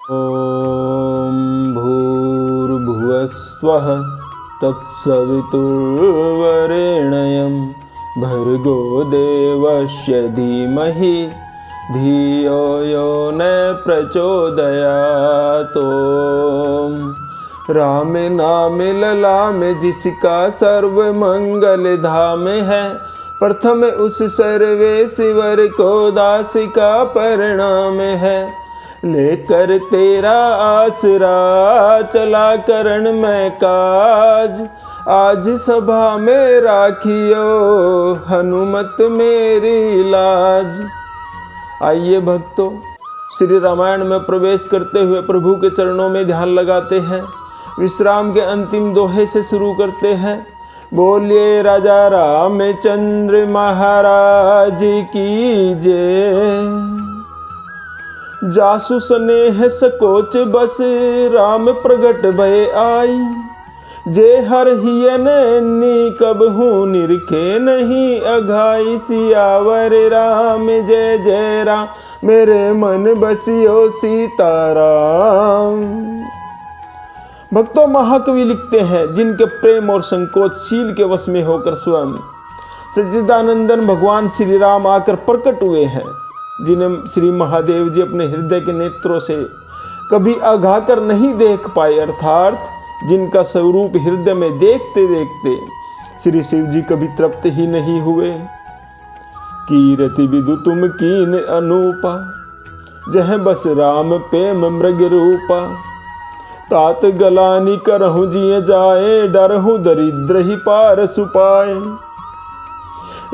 ॐ भूर्भुवस्वः तत्सवितुर्वरेण्यं भर्गो देवस्य धीमहि धियो यो न प्रचोदयात्। राम नाम ललाम जिसका सर्व मंगल धाम है, प्रथम उस सर्वेश्वर को दास का परिणाम है। लेकर तेरा आसरा चला करण में काज, आज सभा में राखियो हनुमत मेरी लाज। आइए भक्तों, श्री रामायण में प्रवेश करते हुए प्रभु के चरणों में ध्यान लगाते हैं। विश्राम के अंतिम दोहे से शुरू करते हैं। बोलिए राजा रामचंद्र महाराज की जय। जासु स्नेह सकोच बस राम प्रगट भय आई, जे हर हियनी कब हूँ निरखे नहीं अघाई। सियावर राम जय जय राम, मेरे मन बसियो सीताराम। भक्तों, महाकवि लिखते हैं, जिनके प्रेम और संकोचशील के वश में होकर स्वयं सच्चिदानंदन भगवान श्री राम आकर प्रकट हुए हैं, जिन्हें श्री महादेव जी अपने हृदय के नेत्रों से कभी अघा कर नहीं देख पाए, अर्थात जिनका स्वरूप हृदय में देखते देखते श्री शिव जी कभी तृप्त ही नहीं हुए। कीरति विदु तुम कीन अनूपा, जह बस राम प्रेम मृग रूपा। तात गलानी करहु जिए जाए, डरहु दरिद्र ही पार सुपाए।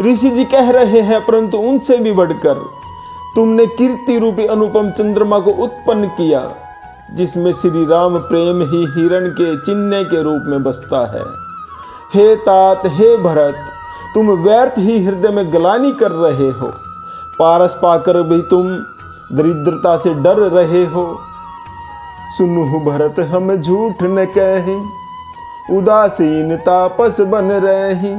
ऋषि जी कह रहे हैं, परंतु उनसे भी बढ़कर तुमने कीर्ति रूपी अनुपम चंद्रमा को उत्पन्न किया, जिसमें श्री राम प्रेम ही हिरण के चिन्ह के रूप में बसता है। हे तात, हे भरत, तुम व्यर्थ ही हृदय में गलानी कर रहे हो, पारस पाकर भी तुम दरिद्रता से डर रहे हो। सुनु भरत हम झूठ न कहें, उदासीन तापस बन रही।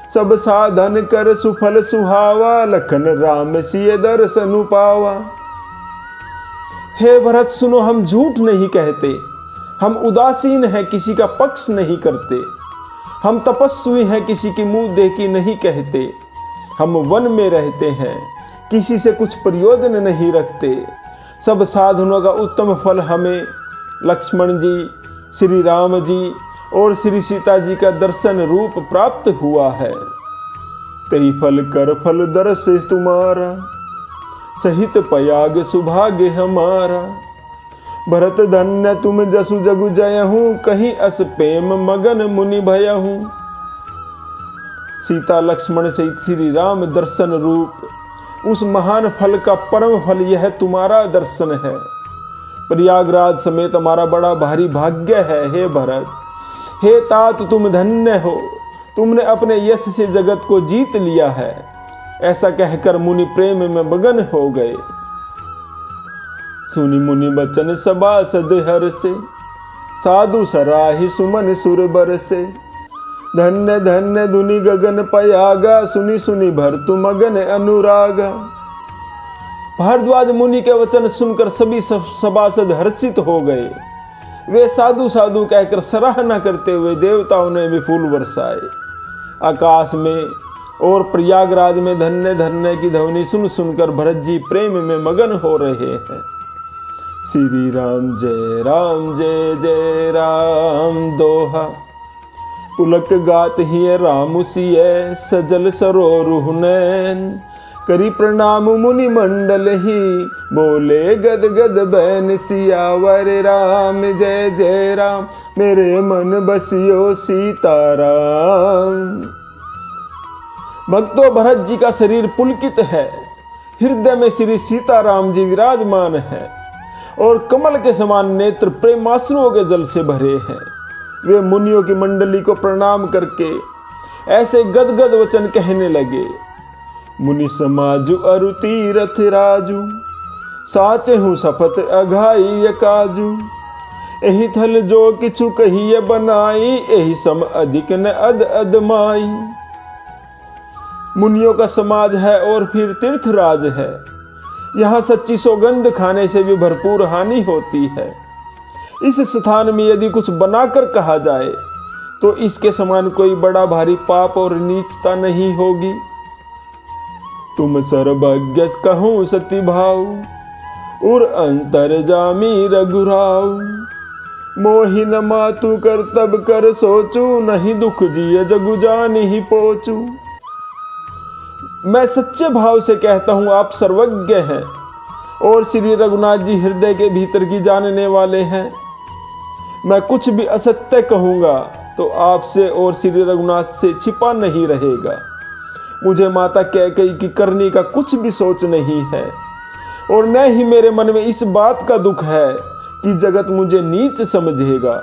सब साधन कर सुफल सुहावा, लखन राम सिय दर्शन पावा। हे भरत सुनो, हम झूठ नहीं कहते, हम उदासीन हैं, किसी का पक्ष नहीं करते। हम तपस्वी हैं, किसी की मुंह देखी नहीं कहते। हम वन में रहते हैं, किसी से कुछ प्रयोजन नहीं रखते। सब साधनों का उत्तम फल हमें लक्ष्मण जी, श्री राम जी और श्री सीता जी का दर्शन रूप प्राप्त हुआ है। तई फल कर फल दर्श तुम्हारा, सहित पयाग सुभाग्य हमारा। भरत धन्य तुम जसु जगु जयहूँ, कहीं अस प्रेम मगन मुनि भयहूँ। सीता लक्ष्मण सहित श्री राम दर्शन रूप उस महान फल का परम फल यह तुम्हारा दर्शन है। प्रयागराज समेत हमारा बड़ा भारी भाग्य है। हे भरत, हे तात, तुम धन्य हो, तुमने अपने यश से जगत को जीत लिया है। ऐसा कहकर मुनि प्रेम में मगन हो गए। सुनि मुनि बचन सभासद हर से, साधु सराहि सुमन सुर बर से। धन्य धन्य धुनि गगन पयागा, सुनि सुनि भरतु मगन अनुरागा। भारद्वाज मुनि के वचन सुनकर सभी सभासद हर्षित हो गए। वे साधु साधु कहकर सराहना करते हुए देवताओं ने भी फूल बरसाए। आकाश में और प्रयागराज में धन्य धन्य की ध्वनि सुन सुनकर भरत जी प्रेम में मगन हो रहे हैं। श्री राम जय जय राम दोहा, पुलक गात ही राम सिय सजल सरोरुह नैन। करी प्रणाम मुनि मंडल ही, बोले गद गद बैन। सियावर राम जय जय राम, मेरे मन बसियो सीताराम। भक्तों, भरत जी का शरीर पुलकित है, हृदय में श्री सीताराम जी विराजमान है और कमल के समान नेत्र प्रेमाश्रुओं के जल से भरे हैं। वे मुनियों की मंडली को प्रणाम करके ऐसे गदगद वचन कहने लगे। मुनि समाजु अरु तीरथ राजू, साचे हूँ शपथ अघाई काजू। एहि थल जो किछु कहिए बनाई, एहि सम अधिक न अद अदमाई। मुनियों का समाज है और फिर तीर्थराज है। यहाँ सच्ची सौगंध खाने से भी भरपूर हानि होती है। इस स्थान में यदि कुछ बनाकर कहा जाए तो इसके समान कोई बड़ा भारी पाप और नीचता नहीं होगी। तुम सर्वज्ञ कहूँ सती भाव, उर अंतर जामी रघुराव। मोहिन मातु कर तब कर सोचू, नहीं दुख जिय जगु जान ही पोचू। मैं सच्चे भाव से कहता हूँ आप सर्वज्ञ हैं और श्री रघुनाथ जी हृदय के भीतर की जानने वाले हैं। मैं कुछ भी असत्य कहूँगा तो आपसे और श्री रघुनाथ से छिपा नहीं रहेगा। मुझे माता कैकेयी की करनी का कुछ भी सोच नहीं है और न ही मेरे मन में इस बात का दुख है कि जगत मुझे नीच समझेगा।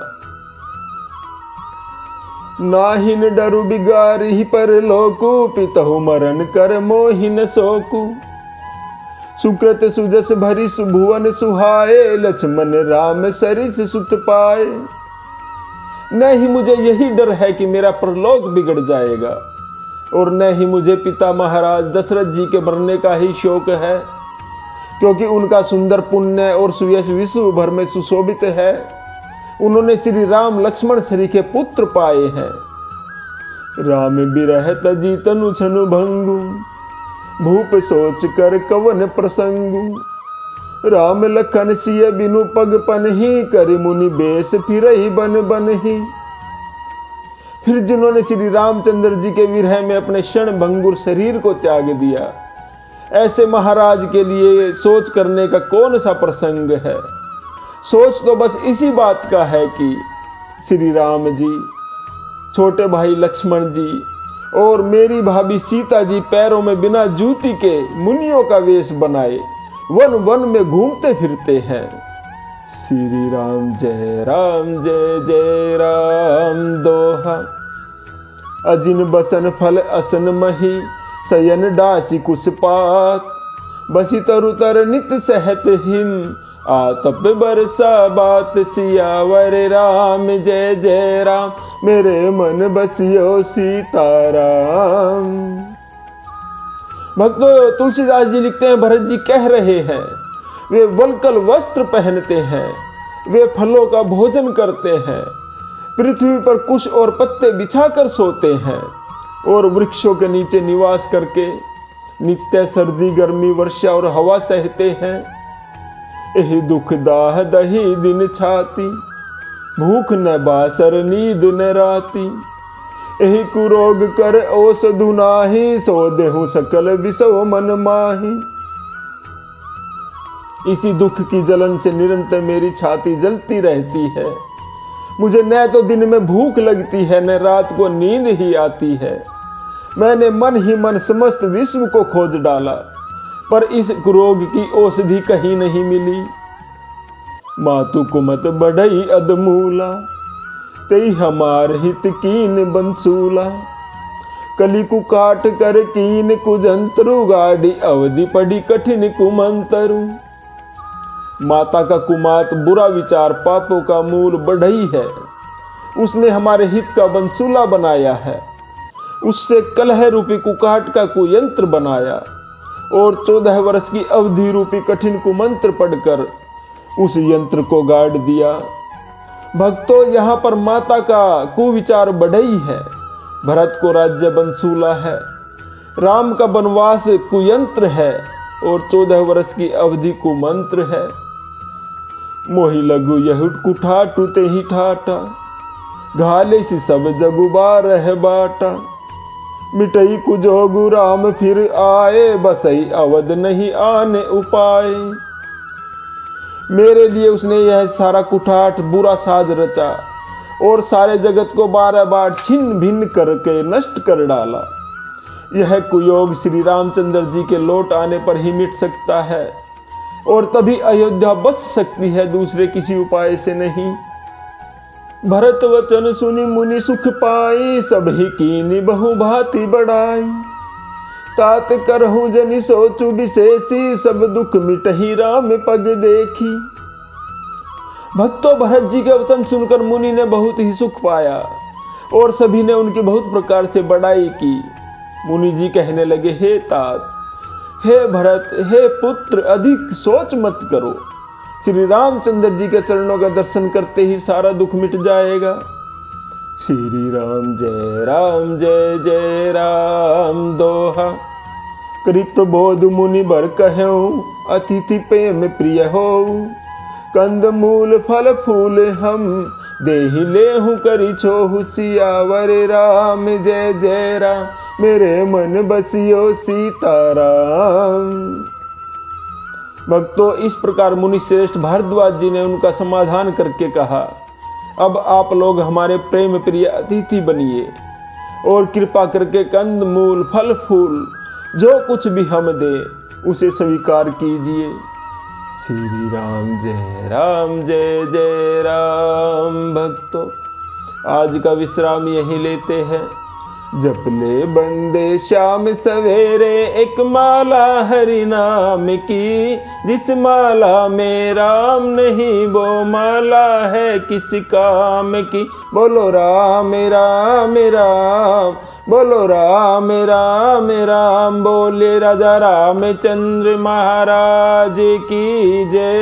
नाहिन डरु बिगारी पर लोकु, पितहु मरण कर मोहिन सोकु। सुकृत सुजस भरी सुभुवन सुहाए, लक्ष्मण राम सरिस सुत पाए। न ही मुझे यही डर है कि मेरा परलोक बिगड़ जाएगा और न ही मुझे पिता महाराज दशरथ जी के मरने का ही शोक है, क्योंकि उनका सुंदर पुण्य और सुयश विश्व भर में सुशोभित है। उन्होंने श्री राम लक्ष्मण श्री के पुत्र पाए हैं। राम बिरह तजी तनु छनु भंगु, भूप सोच कर कवन प्रसंगु। राम लखन सिय बिनु पग पनहि, करि मुनि बेस फिरहि बन बनहि। फिर जिन्होंने श्री रामचंद्र जी के विरह में अपने क्षण भंगुर शरीर को त्याग दिया, ऐसे महाराज के लिए सोच करने का कौन सा प्रसंग है। सोच तो बस इसी बात का है कि श्री राम जी, छोटे भाई लक्ष्मण जी और मेरी भाभी सीता जी पैरों में बिना जूती के मुनियों का वेश बनाए वन वन में घूमते फिरते हैं। श्री राम जय जय राम दोहा। अजिन बसन फल असन मही, सयन डासी कुसपात। बसी तरु तर नित सहत हिम, आतप बरसा बात। सियावर राम जय जय राम, मेरे मन बसियो सीताराम। भक्तों, तुलसीदास जी लिखते हैं, भरत जी कह रहे हैं, वे वल्कल वस्त्र पहनते हैं, वे फलों का भोजन करते हैं, पृथ्वी पर कुश और पत्ते बिछाकर सोते हैं और वृक्षों के नीचे निवास करके नित्य सर्दी गर्मी वर्षा और हवा सहते हैं। एहि दुख दाह दही दिन छाती, भूख न बासर नींद न राती। एहि कुरोग कर औषधु नाही, सो देहु सकल विसो मन माही। इसी दुख की जलन से निरंतर मेरी छाती जलती रहती है। मुझे न तो दिन में भूख लगती है, न रात को नींद ही आती है। मैंने मन ही मन समस्त विश्व को खोज डाला, पर इस रोग की औषधि कहीं नहीं मिली। मातु कुमत बढ़ई अदमूला, तेई हमार हित कीन बंसूला। कली कु काट कर कीन कुजंतरु, गाड़ी अवधि पड़ी कठिन कुमंतरु। माता का कुमात बुरा विचार पापों का मूल बढ़ई है। उसने हमारे हित का बंसूला बनाया है, उससे कलह रूपी कुकाट का कुयंत्र बनाया और 14 वर्ष की अवधि रूपी कठिन कुमंत्र पढ़कर उस यंत्र को गाड़ दिया। भक्तों, यहाँ पर माता का कुविचार बढ़ई है, भरत को राज्य बंसूला है, राम का वनवास कुयंत्र है और 14 वर्ष की अवधि कुमंत्र है। मोहि लगु यहुट कुठाटू ते ही ठाटा, घाले सी सब जगुबार है बाटा। मिटई कुजोगु राम फिर आए, बसई अवध नहीं आने उपाय। मेरे लिए उसने यह सारा कुठाट बुरा साज रचा और सारे जगत को 12 बार छिन्न भिन्न करके नष्ट कर डाला। यह कुयोग श्री रामचंद्र जी के लौट आने पर ही मिट सकता है और तभी अयोध्या बस सकती है, दूसरे किसी उपाय से नहीं। भरत वचन सुनि मुनि सुख पाई, सब ही कीनी बहु भांति बढ़ाई। तात करहु जनि सोचु विशेषी, सब दुख मिटहि राम पग देखी। भक्तों, भरत जी के वचन सुनकर मुनि ने बहुत ही सुख पाया और सभी ने उनकी बहुत प्रकार से बड़ाई की। मुनि जी कहने लगे, हे तात, हे भरत, हे पुत्र, अधिक सोच मत करो। श्री रामचंद्र जी के चरणों का दर्शन करते ही सारा दुख मिट जाएगा। श्री राम जय जय राम दोहा। करी प्रबोध मुनि बर कहूँ, अतिथि प्रेम प्रिय हो। कंद मूल फल फूल हम देहि लेहु करी छोहु। सियावर राम जय जय राम, मेरे मन बसियो सीताराम। भक्तों, इस प्रकार मुनि श्रेष्ठ भारद्वाज जी ने उनका समाधान करके कहा, अब आप लोग हमारे प्रेम प्रिय अतिथि बनिए और कृपा करके कंद मूल फल फूल जो कुछ भी हम दे उसे स्वीकार कीजिए। श्री राम जय जय राम। भक्तों, आज का विश्राम यहीं लेते हैं। जप ले बंदे शाम सवेरे एक माला हरि नाम की। जिस माला में राम नहीं वो माला है किस काम की। बोलो राम राम राम, बोलो राम राम राम। बोले राजा रामचंद्र महाराज की जय।